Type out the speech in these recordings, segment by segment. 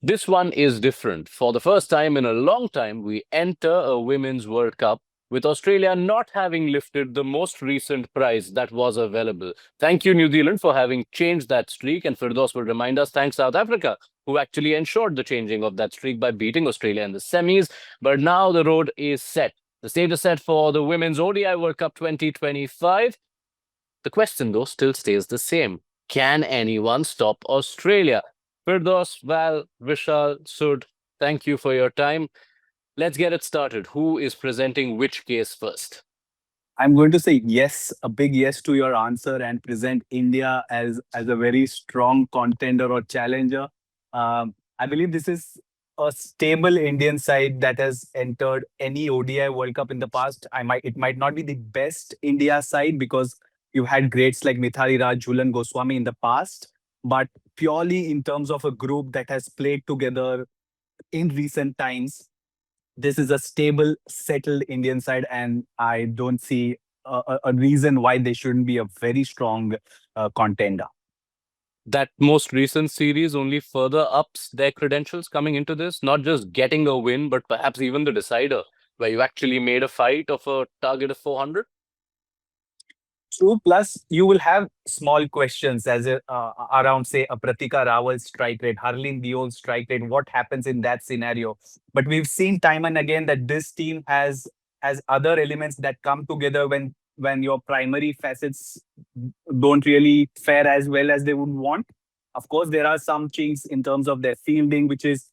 This one is different. For the first time in a long time, we enter a Women's World Cup with Australia not having lifted the most recent prize that was available. Thank you, New Zealand, for having changed that streak. And Firdaus will remind us, thanks South Africa, who actually ensured the changing of that streak by beating Australia in the semis. But now the road is set. The stage is set for the Women's ODI World Cup 2025. The question, though, still stays the same. Can anyone stop Australia? Firdos, Val, Vishal, Sud, thank you for your time. Let's get it started. Who is presenting which case first? I'm going to say yes, a big yes to your answer, and present India as a very strong contender or challenger. I believe this is a stable Indian side that has entered any ODI World Cup in the past. It might not be the best India side because you've had greats like Mithali Raj, Jhulan Goswami in the past, but purely in terms of a group that has played together in recent times, this is a stable, settled Indian side, and I don't see a reason why they shouldn't be a very strong contender. That most recent series only further ups their credentials coming into this, not just getting a win, but perhaps even the decider, where you actually made a fight of a target of 400. True. Plus, you will have small questions around, say, a Pratika Rawal's strike rate, Harleen Deol's strike rate. What happens in that scenario? But we've seen time and again that this team has other elements that come together when your primary facets don't really fare as well as they would want. Of course, there are some chinks in terms of their fielding, which is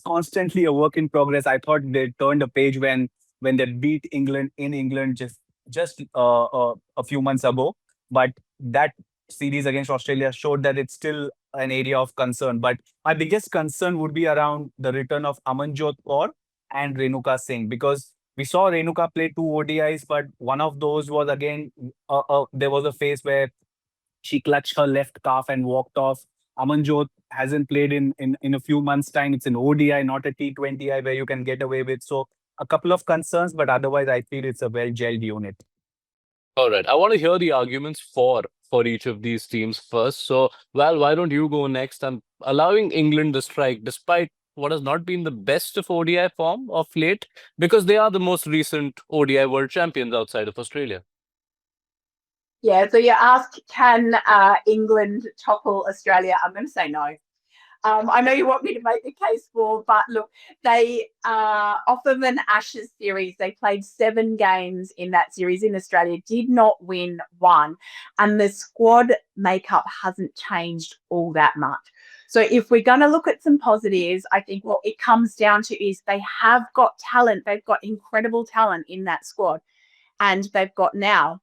constantly a work in progress. I thought they turned a page when they beat England in England just a few months ago. But that series against Australia showed that it's still an area of concern. But my biggest concern would be around the return of Amanjot Kaur and Renuka Singh, because we saw Renuka play two ODIs, but one of those was again, there was a phase where she clutched her left calf and walked off. Amanjot hasn't played in a few months' time. It's an ODI, not a T20I where you can get away with. So a couple of concerns, but otherwise, I feel it's a well gelled unit. All right. I want to hear the arguments for each of these teams first. So, Val, why don't you go next? I'm allowing England the strike, despite what has not been the best of ODI form of late, because they are the most recent ODI world champions outside of Australia. Yeah, so you ask, can England topple Australia? I'm going to say no. I know you want me to make the case for, but look, they off of an Ashes series, they played 7 games in that series in Australia, did not win one, and the squad makeup hasn't changed all that much. So if we're going to look at some positives, I think what it comes down to is they have got talent. They've got incredible talent in that squad, and they've got now,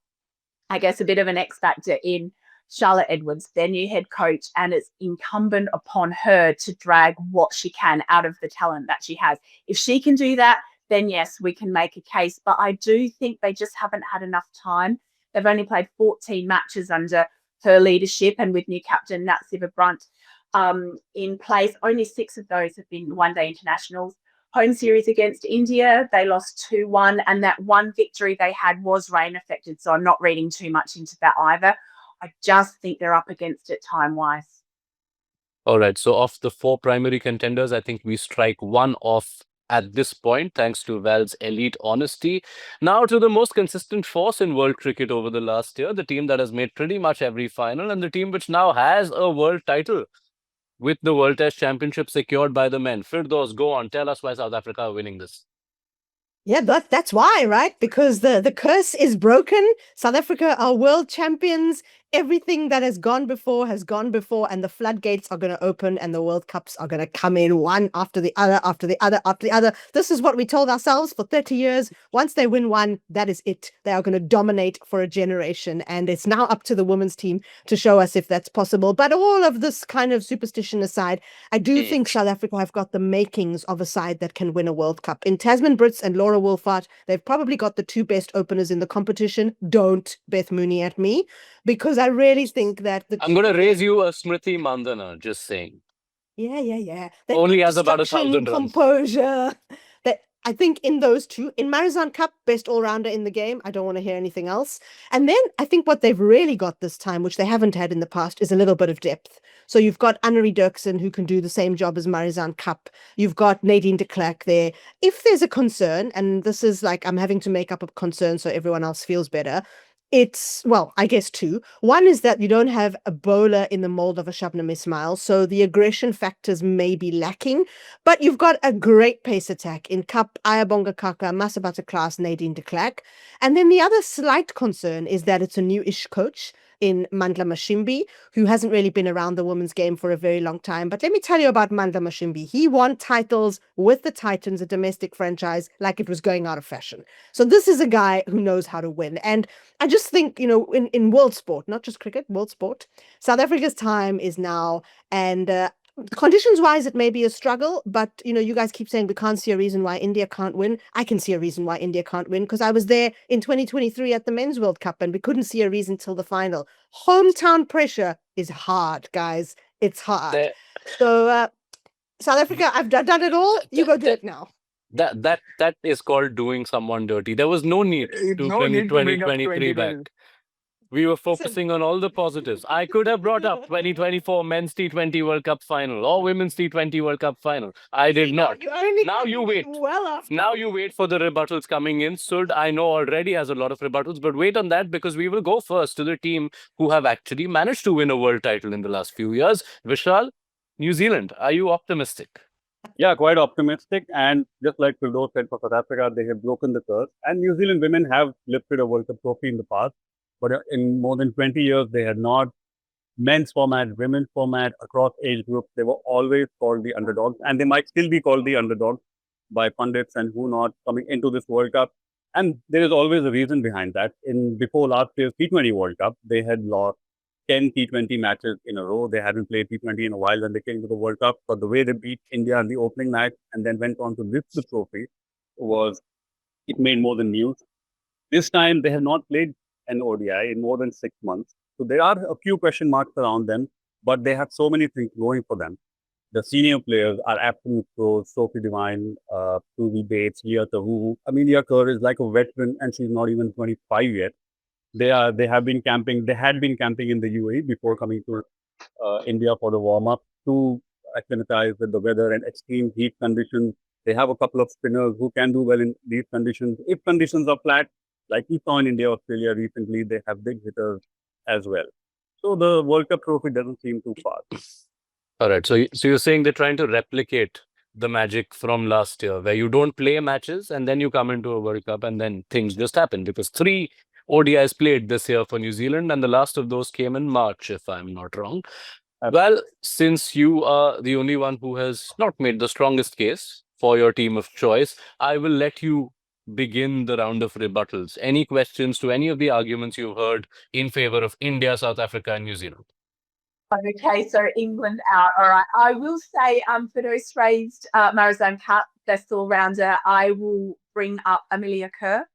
I guess, a bit of an X factor in Charlotte Edwards, their new head coach, and it's incumbent upon her to drag what she can out of the talent that she has. If she can do that, then yes, we can make a case. But I do think they just haven't had enough time. They've only played 14 matches under her leadership, and with new captain Nat Sciver-Brunt in place, only 6 of those have been one-day internationals. Home series against India, they lost 2-1, and that one victory they had was rain affected, so I'm not reading too much into that either. I just think they're up against it time-wise. All right. So, of the 4 primary contenders, I think we strike one off at this point, thanks to Val's elite honesty. Now, to the most consistent force in world cricket over the last year, the team that has made pretty much every final, and the team which now has a world title with the World Test Championship secured by the men. Firdos, go on. Tell us why South Africa are winning this. Yeah, that's why, right? Because the curse is broken. South Africa are world champions. Everything that has gone before, and the floodgates are going to open, and the World Cups are going to come in one after the other, after the other, after the other. This is what we told ourselves for 30 years. Once they win one, that is it. They are going to dominate for a generation, and it's now up to the women's team to show us if that's possible. But all of this kind of superstition aside, I do think South Africa have got the makings of a side that can win a World Cup. In Tasman Brits and Laura Wolfart, they've probably got the 2 best openers in the competition. Don't Beth Mooney at me, because I really think that I'm going to raise you a Smriti Mandana, just saying. Yeah. Only has about Structure, 1,000 runs. composure. I think in those two, in Marizanne Cup, best all-rounder in the game. I don't want to hear anything else. And then I think what they've really got this time, which they haven't had in the past, is a little bit of depth. So you've got Annerie Dirksen, who can do the same job as Marizanne Cup. You've got Nadine de Klerk there. If there's a concern, and this is like I'm having to make up a concern so everyone else feels better, it's, well, I guess two. One is that you don't have a bowler in the mold of a Shabnam Ismail, so the aggression factors may be lacking, but you've got a great pace attack in Cup, Ayabonga Kaka, Masabata Class, Nadine de Klerk. And then the other slight concern is that it's a new-ish coach in Mandla Mashimbi, who hasn't really been around the women's game for a very long time. But let me tell you about Mandla Mashimbi. He won titles with the Titans, a domestic franchise, like it was going out of fashion. So this is a guy who knows how to win. And I just think, in world sport, not just cricket, world sport, South Africa's time is now. And conditions wise, it may be a struggle, but you guys keep saying we can't see a reason why India can't win. I can see a reason why India can't win because I was there in 2023 at the Men's World Cup and we couldn't see a reason till the final. Hometown pressure is hard, guys. It's hard. There- So, South Africa, I've done it all. You go do it now. That is called doing someone dirty. There was no need to No bring need to bring up 2023 back. 2020. We were focusing on all the positives. I could have brought up 2024 men's T20 World Cup final or women's T20 World Cup final. I did not. Now you wait. Well after. Now you wait for the rebuttals coming in. Sud, I know already has a lot of rebuttals, but wait on that because we will go first to the team who have actually managed to win a world title in the last few years. Vishal, New Zealand, are you optimistic? Yeah, quite optimistic. And just like Firdaus said, for South Africa, they have broken the curse. And New Zealand women have lifted a World Cup trophy in the past. But in more than 20 years, they had not men's format, women's format, across age groups. They were always called the underdogs. And they might still be called the underdogs by pundits and who not coming into this World Cup. And there is always a reason behind that. Before last year's T20 World Cup, they had lost 10 T20 matches in a row. They hadn't played T20 in a while when they came to the World Cup. But the way they beat India in the opening night and then went on to lift the trophy it made more than news. This time, they have not played an ODI in more than 6 months. So there are a few question marks around them, but they have so many things going for them. The senior players are absolute pros. Sophie Devine, Suzy Bates, Leah Tahu. Amelia Kerr is like a veteran and she's not even 25 yet. They had been camping in the UAE before coming to India for the warm-up to acclimatize with the weather and extreme heat conditions. They have a couple of spinners who can do well in these conditions. If conditions are flat, like we saw in India, Australia recently, they have big hitters as well. So the World Cup trophy doesn't seem too far. All right. So you're saying they're trying to replicate the magic from last year where you don't play matches and then you come into a World Cup and then things just happen because 3 ODIs played this year for New Zealand and the last of those came in March, if I'm not wrong. Well, since you are the only one who has not made the strongest case for your team of choice, I will let you begin the round of rebuttals. Any questions to any of the arguments you've heard in favor of India, South Africa, and New Zealand? Okay, so England out. All right. I will say Firdaus raised Marizanne Cup, best all-rounder. I will bring up Amelia Kerr.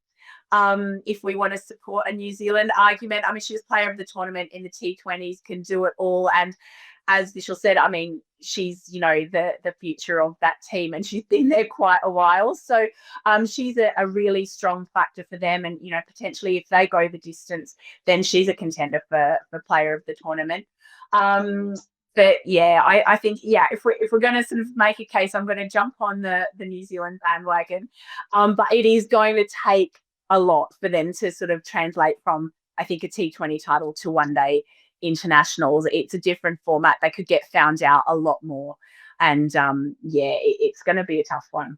If we want to support a New Zealand argument, she was player of the tournament in the T20s, can do it all. And as Vishal said, she's, the future of that team and she's been there quite a while. So she's a really strong factor for them. And, potentially if they go the distance, then she's a contender for player of the tournament. But yeah, I think, if we're going to sort of make a case, I'm going to jump on the New Zealand bandwagon. But it is going to take a lot for them to sort of translate from, I think, a T20 title to one-day internationals. It's a different format. They could get found out a lot more. And it's going to be a tough one.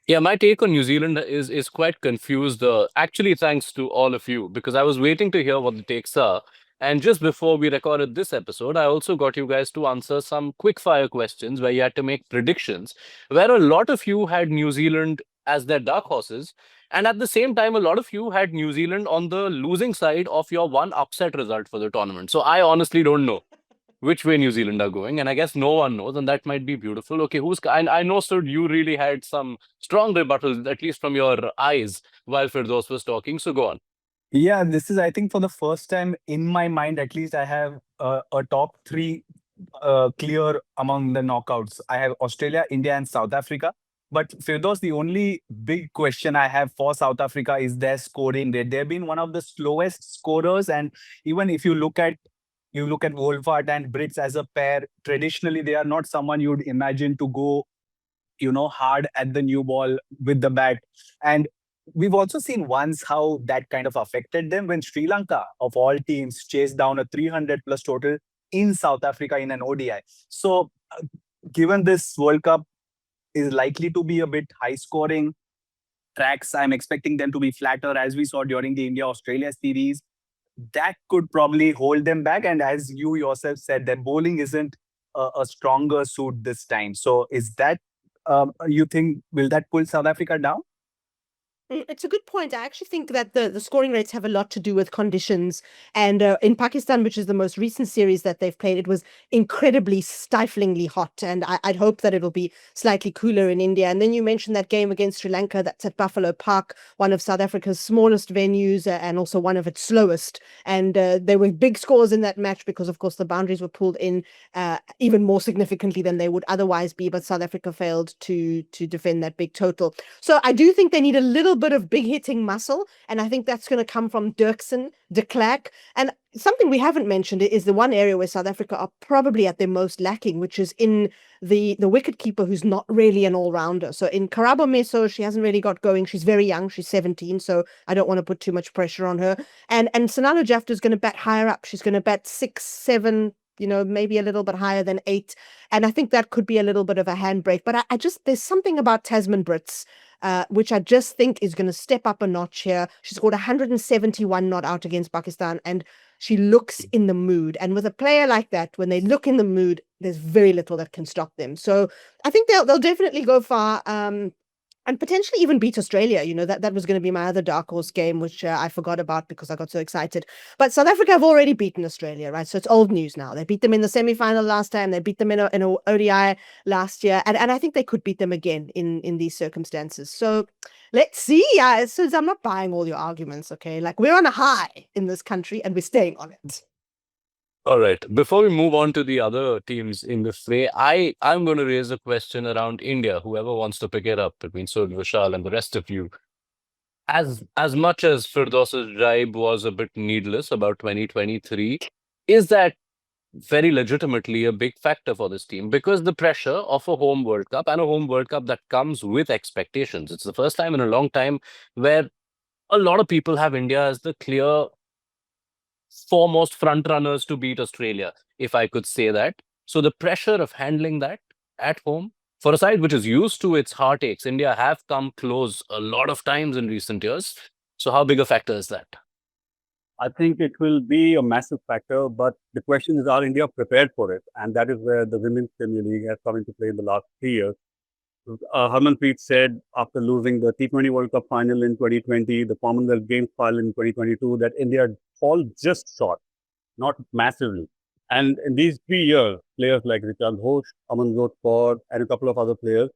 Yeah, my take on New Zealand is quite confused. Actually, thanks to all of you, because I was waiting to hear what the takes are. And just before we recorded this episode, I also got you guys to answer some quick fire questions where you had to make predictions, where a lot of you had New Zealand as their dark horses. And at the same time, a lot of you had New Zealand on the losing side of your one upset result for the tournament. So I honestly don't know which way New Zealand are going. And I guess no one knows, and that might be beautiful. Okay, I know, Sud, you really had some strong rebuttals, at least from your eyes, while Firdaus was talking. So go on. Yeah, this is, I think, for the first time in my mind, at least, I have a top 3 clear among the knockouts. I have Australia, India, and South Africa. But Firdaus, the only big question I have for South Africa is their scoring rate. They've been one of the slowest scorers, and even if you look at Wolfhard and Brits as a pair, traditionally they are not someone you'd imagine to go, hard at the new ball with the bat. And we've also seen once how that kind of affected them when Sri Lanka, of all teams, chased down a 300 plus total in South Africa in an ODI. So, given this World Cup is likely to be a bit high scoring tracks, I'm expecting them to be flatter as we saw during the India Australia series. That could probably hold them back. And as you yourself said, their bowling isn't a stronger suit this time. So, is that you think will that pull South Africa down? It's a good point. I actually think that the scoring rates have a lot to do with conditions. And in Pakistan, which is the most recent series that they've played, it was incredibly stiflingly hot. And I'd hope that it'll be slightly cooler in India. And then you mentioned that game against Sri Lanka that's at Buffalo Park, one of South Africa's smallest venues and also one of its slowest. And there were big scores in that match because, of course, the boundaries were pulled in even more significantly than they would otherwise be. But South Africa failed to defend that big total. So I do think they need a little bit of big hitting muscle, and I think that's going to come from Dirksen, de Klerk, and something we haven't mentioned is the one area where South Africa are probably at their most lacking, which is in the wicket keeper who's not really an all-rounder. So in Karabo Meso, she hasn't really got going. She's very young. She's 17, so I don't want to put too much pressure on her. And Sanala Jafta is going to bat higher up. She's going to bat 6, 7, maybe a little bit higher than 8. And I think that could be a little bit of a handbrake. But there's something about Tasman Brits, which I just think is going to step up a notch here. She scored 171 not out against Pakistan, and she looks in the mood. And with a player like that, when they look in the mood, there's very little that can stop them. So I think they'll definitely go far. And potentially even beat Australia. That was going to be my other dark horse game, which I forgot about because I got so excited. But South Africa have already beaten Australia, right? So it's old news now. They beat them in the semi-final last time. They beat them in a ODI last year. And I think they could beat them again in these circumstances. So let's see. Since I'm not buying all your arguments, okay? Like, we're on a high in this country and we're staying on it. All right. Before we move on to the other teams in the fray, I'm going to raise a question around India. Whoever wants to pick it up between Sud, Vishal, and the rest of you. As much as Firdaus's jibe was a bit needless about 2023, is that very legitimately a big factor for this team? Because the pressure of a home World Cup and a home World Cup that comes with expectations. It's the first time in a long time where a lot of people have India as the clear foremost front runners to beat Australia, if I could say that. So the pressure of handling that at home for a side which is used to its heartaches, India have come close a lot of times in recent years. So how big a factor is that? I think it will be a massive factor, but the question is, are India prepared for it? And that is where the Women's Premier League has come into play in the last 3 years. Harmanpreet said after losing the T20 World Cup final in 2020, the Commonwealth Games final in 2022, that India fall just short, not massively. And in these 3 years, players like Richard Ghosh, Amanjot Kaur, and a couple of other players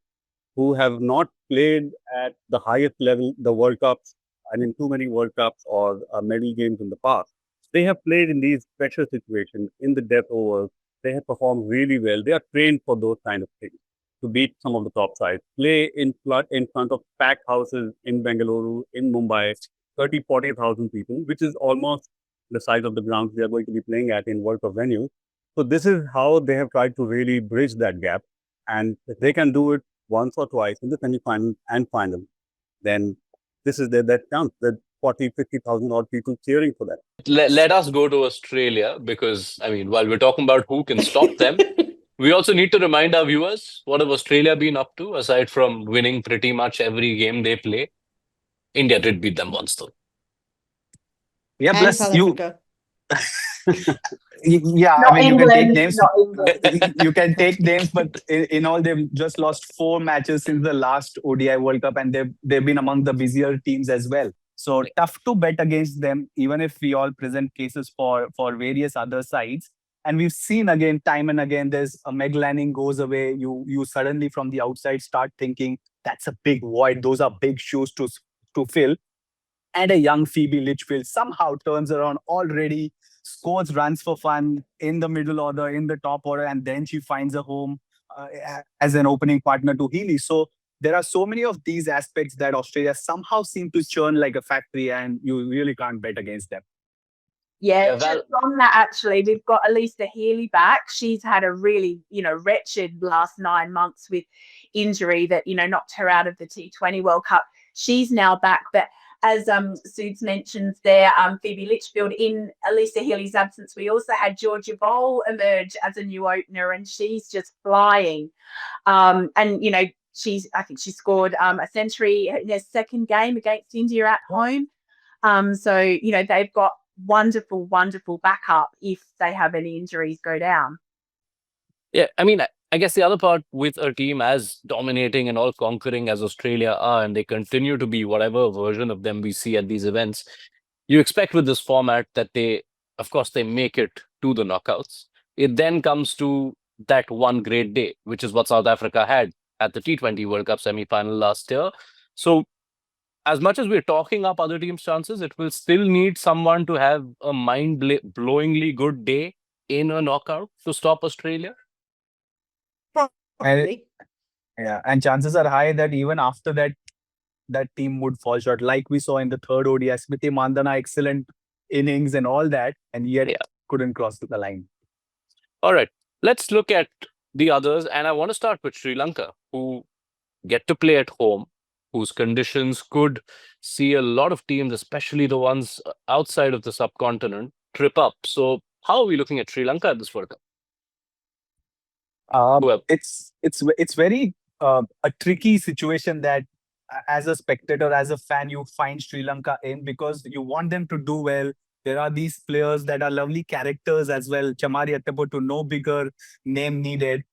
who have not played at the highest level, the World Cups, and in too many World Cups or medal games in the past, they have played in these pressure situations, in the death overs. They have performed really well. They are trained for those kind of things to beat some of the top sides. Play in front of packed houses in Bengaluru, in Mumbai, 30, 40,000 people, which is almost the size of the grounds they are going to be playing at in World Cup venues. So this is how they have tried to really bridge that gap. And if they can do it once or twice in the semi-final and final, then this is that counts, that 40, 50,000 odd people cheering for that. Let us go to Australia because, I mean, while we're talking about who can stop them, we also need to remind our viewers, what have Australia been up to, aside from winning pretty much every game they play? India did beat them once, though. Yeah, And plus South you. Africa. Yeah, Not I mean, you can take England, names. not England. You can take names, but in all, they've just lost 4 matches since the last ODI World Cup, and they've been among the busier teams as well. So tough to bet against them, even if we all present cases for various other sides. And we've seen again, time and again, there's a Meg Lanning goes away. You suddenly from the outside start thinking that's a big void. Those are big shoes to fill. And a young Phoebe Litchfield somehow turns around already, scores runs for fun in the middle order, in the top order, and then she finds a home as an opening partner to Healy. So there are so many of these aspects that Australia somehow seem to churn like a factory, and you really can't bet against them. Yeah, Yeah, just on that, actually, we've got Elisa Healy back. She's had a really, wretched last 9 months with injury that, knocked her out of the T20 World Cup. She's now back. But as Suds mentions there, Phoebe Litchfield, in Elisa Healy's absence, we also had Georgia Bowl emerge as a new opener, and she's just flying. And, I think she scored a century in their second game against India at home. So, they've got wonderful backup if they have any injuries go down. Yeah, I mean, I guess the other part with a team as dominating and all conquering as Australia are, and they continue to be whatever version of them we see at these events, you expect with this format that of course, they make it to the knockouts. It then comes to that one great day, which is what South Africa had at the T20 World Cup semi-final last year. So as much as we're talking up other teams' chances, it will still need someone to have a mind-blowingly good day in a knockout to stop Australia. Probably. Yeah, and chances are high that even after that, that team would fall short, like we saw in the third ODI. Smriti Mandhana, excellent innings and all that, and yet Yeah. couldn't cross the line. All right, let's look at the others. And I want to start with Sri Lanka, who get to play at home, whose conditions could see a lot of teams, especially the ones outside of the subcontinent, trip up. So how are we looking at Sri Lanka at this World Cup? Well, It's very a tricky situation that as a spectator, as a fan, you find Sri Lanka in, because you want them to do well. There are these players that are lovely characters as well. Chamari Attapotu, no bigger name needed.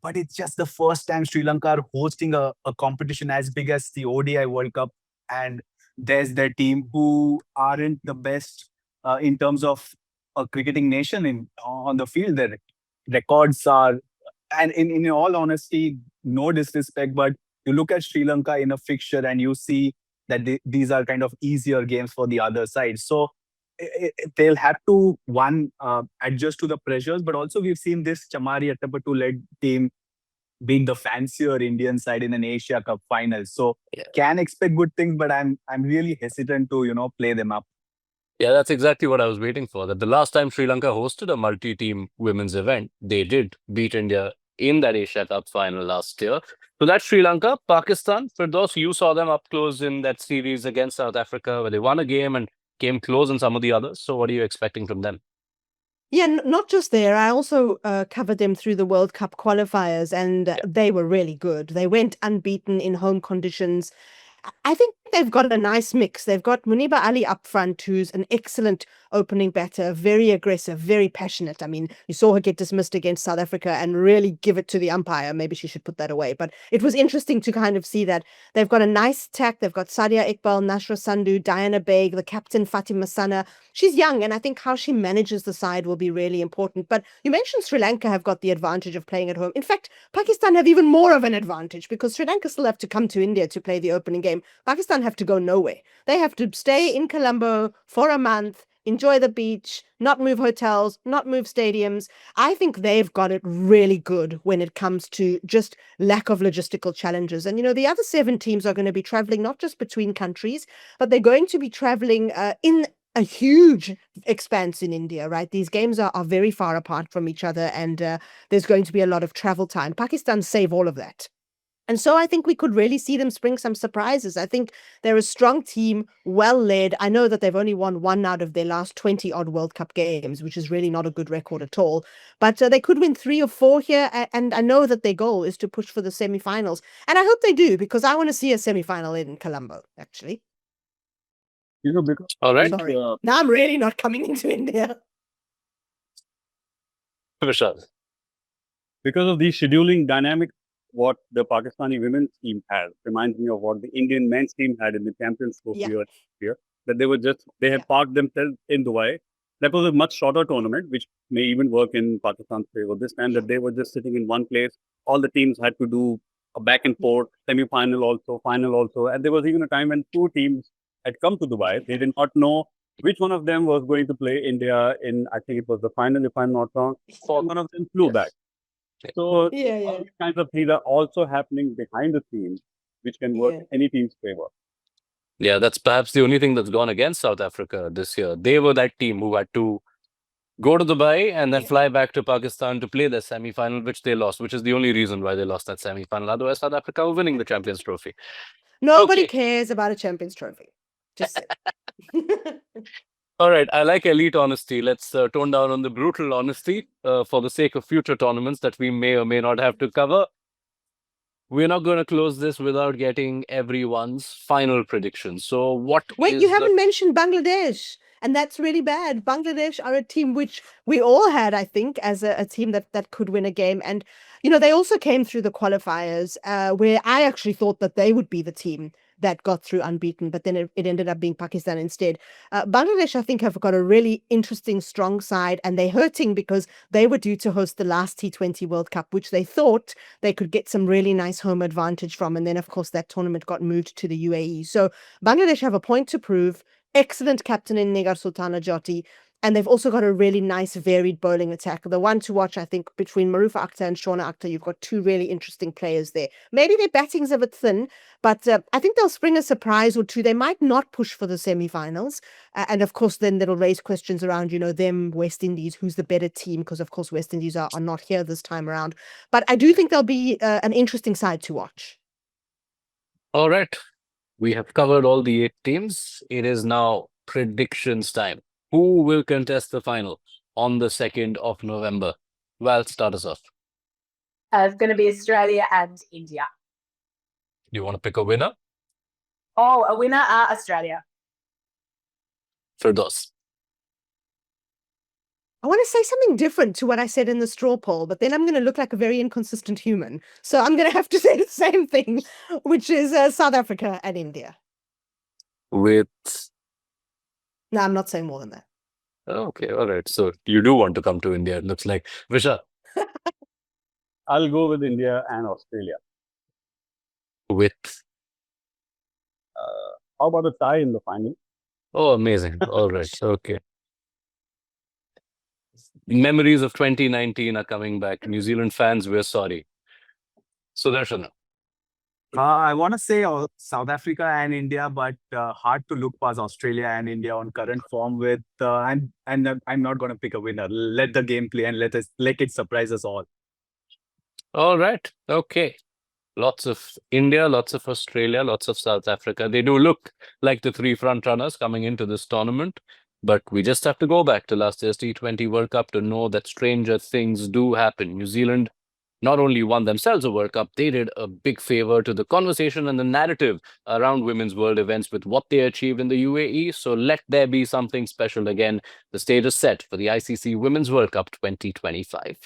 But it's just the first time Sri Lanka are hosting a competition as big as the ODI World Cup. And there's their team who aren't the best in terms of a cricketing nation on the field. Their records are, and in all honesty, no disrespect, but you look at Sri Lanka in a fixture and you see that these are kind of easier games for the other side. So they'll have to, one, adjust to the pressures, but also we've seen this Chamari Attapotu-led team being the fancier Indian side in an Asia Cup final. So can expect good things, but I'm really hesitant to, play them up. Yeah, that's exactly what I was waiting for. That the last time Sri Lanka hosted a multi-team women's event, they did beat India in that Asia Cup final last year. So that's Sri Lanka. Pakistan, for those, you saw them up close in that series against South Africa, where they won a game and came close in some of the others. So what are you expecting from them? Yeah, not just there. I also covered them through the World Cup qualifiers, and they were really good. They went unbeaten in home conditions. I think they've got a nice mix. They've got Muniba Ali up front, who's an excellent opening batter, very aggressive, very passionate. I mean, you saw her get dismissed against South Africa and really give it to the umpire. Maybe she should put that away. But it was interesting to kind of see that they've got a nice attack. They've got Sadia Iqbal, Nashra Sandhu, Diana Baig, the captain Fatima Sana. She's young, and I think how she manages the side will be really important. But you mentioned Sri Lanka have got the advantage of playing at home. In fact, Pakistan have even more of an advantage, because Sri Lanka still have to come to India to play the opening game. Pakistan have to go nowhere. They have to stay in Colombo for a month, enjoy the beach, not move hotels, not move stadiums. I think they've got it really good when it comes to just lack of logistical challenges. And, the other 7 teams are going to be traveling not just between countries, but they're going to be traveling in a huge expanse in India, right? These games are very far apart from each other, and there's going to be a lot of travel time. Pakistan save all of that. And so I think we could really see them spring some surprises. I think they're a strong team, well led. I know that they've only won 1 out of their last 20-odd World Cup games, which is really not a good record at all. But they could win 3 or 4 here. And I know that their goal is to push for the semi-finals. And I hope they do, because I want to see a semi-final in Colombo, actually. Because All right. Sorry. Now I'm really not coming into India. Vishal. Because of these scheduling dynamics, what the Pakistani women's team has reminds me of what the Indian men's team had in the Champions Trophy here. That they had parked themselves in Dubai. That was a much shorter tournament, which may even work in Pakistan's favor. This time that they were just sitting in one place. All the teams had to do a back and forth, semi-final also, final also. And there was even a time when 2 teams had come to Dubai. They did not know which one of them was going to play India in, I think it was the final, if I'm not wrong. One of them flew back. So all these kinds of things are also happening behind the scenes, which can work Yeah. any team's favor. Yeah, that's perhaps the only thing that's gone against South Africa this year. They were that team who had to go to Dubai and then Yeah. fly back to Pakistan to play their semi-final, which they lost, which is the only reason why they lost that semi-final. Otherwise, South Africa were winning the Champions Trophy. Nobody Okay. cares about a Champions Trophy. Just say. All right, I like elite honesty. Let's tone down on the brutal honesty for the sake of future tournaments that we may or may not have to cover. We're not going to close this without getting everyone's final prediction. So, what Wait, is you the haven't mentioned Bangladesh, and that's really bad. Bangladesh are a team which we all had, I think, as a team that could win a game. And, you know, they also came through the qualifiers where I actually thought that they would be the team that got through unbeaten, but then it ended up being Pakistan instead. Bangladesh, I think, have got a really interesting, strong side, and they're hurting because they were due to host the last T20 World Cup, which they thought they could get some really nice home advantage from. And then, of course, that tournament got moved to the UAE. So Bangladesh have a point to prove. Excellent captain in Negar Sultana Joti. And they've also got a really nice varied bowling attack. The one to watch, I think, between Marufa Akhtar and Shauna Akhtar, you've got two really interesting players there. Maybe their batting's a bit thin, but I think they'll spring a surprise or two. They might not push for the semi-finals. And of course, then that'll raise questions around, you know, them, West Indies, who's the better team? Because, of course, West Indies are not here this time around. But I do think they'll be an interesting side to watch. All right. We have covered all the 8 teams. It is now predictions time. Who will contest the final on the 2nd of November? Well, start us off. It's going to be Australia and India. Do you want to pick a winner? Oh, a winner, Australia. Firdaus. I want to say something different to what I said in the straw poll, but then I'm going to look like a very inconsistent human. So I'm going to have to say the same thing, which is South Africa and India. With No, I'm not saying more than that. okay, all right. So you do want to come to India, it looks like. Visha, I'll go with India and Australia. with How about a tie in the final? oh, amazing. All right, okay. Memories of 2019 are coming back. New Zealand fans, we're sorry. Sudarshan, I want to say South Africa and India, but hard to look past Australia and India on current form. With I'm not going to pick a winner. Let the game play and let it surprise us all. all right, okay. Lots of India, lots of Australia, lots of South Africa. They do look like the 3 front runners coming into this tournament. But we just have to go back to last year's T20 World Cup to know that stranger things do happen. New Zealand not only won themselves a World Cup, they did a big favor to the conversation and the narrative around women's world events with what they achieved in the UAE. So let there be something special again. The stage is set for the ICC Women's World Cup 2025.